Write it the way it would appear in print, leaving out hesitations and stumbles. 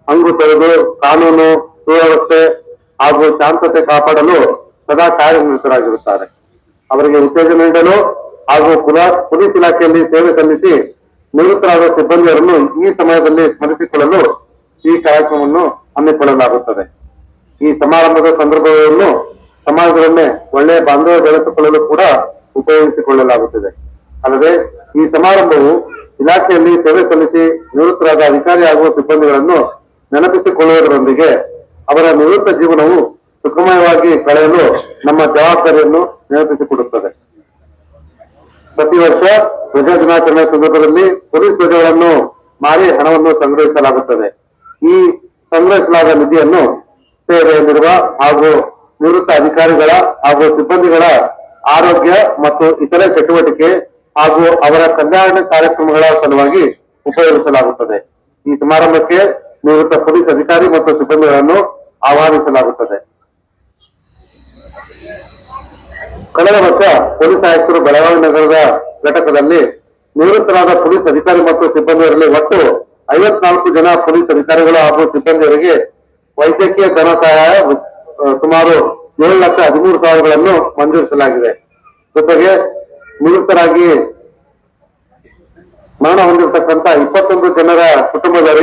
ಹಂಗು ತೊರೆದು ಕಾನೂನು ಸುವ್ಯವಸ್ಥೆ ಹಾಗೂ ಶಾಂತತೆ ಕಾಪಾಡಲು ಸದಾ ಕಾರ್ಯನಿರತರಾಗಿರುತ್ತಾರೆ. ಅವರಿಗೆ ಉತ್ತೇಜನ ನೀಡಲು ಹಾಗೂ ಪೊಲೀಸ್ ಇಲಾಖೆಯಲ್ಲಿ ಸೇವೆ ಸಲ್ಲಿಸಿ ನಿವೃತ್ತರಾದ ಸಿಬ್ಬಂದಿಯವರನ್ನು ಈ ಸಮಯದಲ್ಲಿ ಸ್ಮರಿಸಿಕೊಳ್ಳಲು ಈ ಕಾರ್ಯಕ್ರಮವನ್ನು ಹಮ್ಮಿಕೊಳ್ಳಲಾಗುತ್ತದೆ. ಈ ಸಮಾರಂಭದ ಸಂದರ್ಭವನ್ನು ಸಮಾಜದಲ್ಲೇ ಒಳ್ಳೆಯ ಬಾಂಧವ್ಯ ಬೆಳೆಸಿಕೊಳ್ಳಲು ಕೂಡ ಉಪಯೋಗಿಸಿಕೊಳ್ಳಲಾಗುತ್ತದೆ. ಅಲ್ಲದೆ ಈ ಸಮಾರಂಭವು ಇಲಾಖೆಯಲ್ಲಿ ಸೇವೆ ಸಲ್ಲಿಸಿ ನಿವೃತ್ತರಾದ ಅಧಿಕಾರಿ ಹಾಗೂ ಸಿಬ್ಬಂದಿಗಳನ್ನು ನೆನಪಿಸಿಕೊಳ್ಳುವುದರೊಂದಿಗೆ ಅವರ ನಿವೃತ್ತ ಜೀವನವು ಸುಖಮಯವಾಗಿ ಕಳೆಯಲು ನಮ್ಮ ಜವಾಬ್ದಾರಿಯನ್ನು ನೆನಪಿಸಿಕೊಡುತ್ತದೆ. ಪ್ರತಿ ವರ್ಷ ಧ್ವಜ ದಿನಾಚರಣೆ ಸಂದರ್ಭದಲ್ಲಿ ಪೊಲೀಸ್ ಧ್ವಜಗಳನ್ನು ಮಾರಿ ಹಣವನ್ನು ಸಂಗ್ರಹಿಸಲಾಗುತ್ತದೆ. ಈ ಸಂಗ್ರಹಿಸಲಾದ ನಿಧಿಯನ್ನು ಸೇವೆಯಲ್ಲಿರುವ ಹಾಗೂ ನಿವೃತ್ತ ಅಧಿಕಾರಿಗಳ ಹಾಗೂ ಸಿಬ್ಬಂದಿಗಳ ಆರೋಗ್ಯ ಮತ್ತು ಇತರೆ ಚಟುವಟಿಕೆ ಹಾಗೂ ಅವರ ಕಲ್ಯಾಣ ಕಾರ್ಯಕ್ರಮಗಳ ಸಲುವಾಗಿ ಉಪಯೋಗಿಸಲಾಗುತ್ತದೆ. ಈ ಸಮಾರಂಭಕ್ಕೆ ನಿವೃತ್ತ ಪೊಲೀಸ್ ಅಧಿಕಾರಿ ಮತ್ತು ಸಿಬ್ಬಂದಿಗಳನ್ನು ಆಹ್ವಾನಿಸಲಾಗುತ್ತದೆ. ಕಳೆದ ವರ್ಷ ಪೊಲೀಸ್ ಆಯುಕ್ತರು ಬೆಳಗಾವಿ ನಗರದ ಘಟಕದಲ್ಲಿ ನಿವೃತ್ತರಾದ ಪೊಲೀಸ್ ಅಧಿಕಾರಿ ಮತ್ತು ಸಿಬ್ಬಂದಿಯರಲ್ಲಿ ಒಟ್ಟು 54 ಜನ ಪೊಲೀಸ್ ಅಧಿಕಾರಿಗಳು ಹಾಗೂ ಸಿಬ್ಬಂದಿಯವರಿಗೆ ವೈದ್ಯಕೀಯ ಧನ ಸಹಾಯ ಸುಮಾರು 7,13,000ಗಳನ್ನು ಮಂಜೂರಿಸಲಾಗಿದೆ. ಜೊತೆಗೆ ನಿವೃತ್ತರಾಗಿ ಮರಣ ಹೊಂದಿರತಕ್ಕಂತ 21 ಜನರ ಕುಟುಂಬದವರಿಗೆ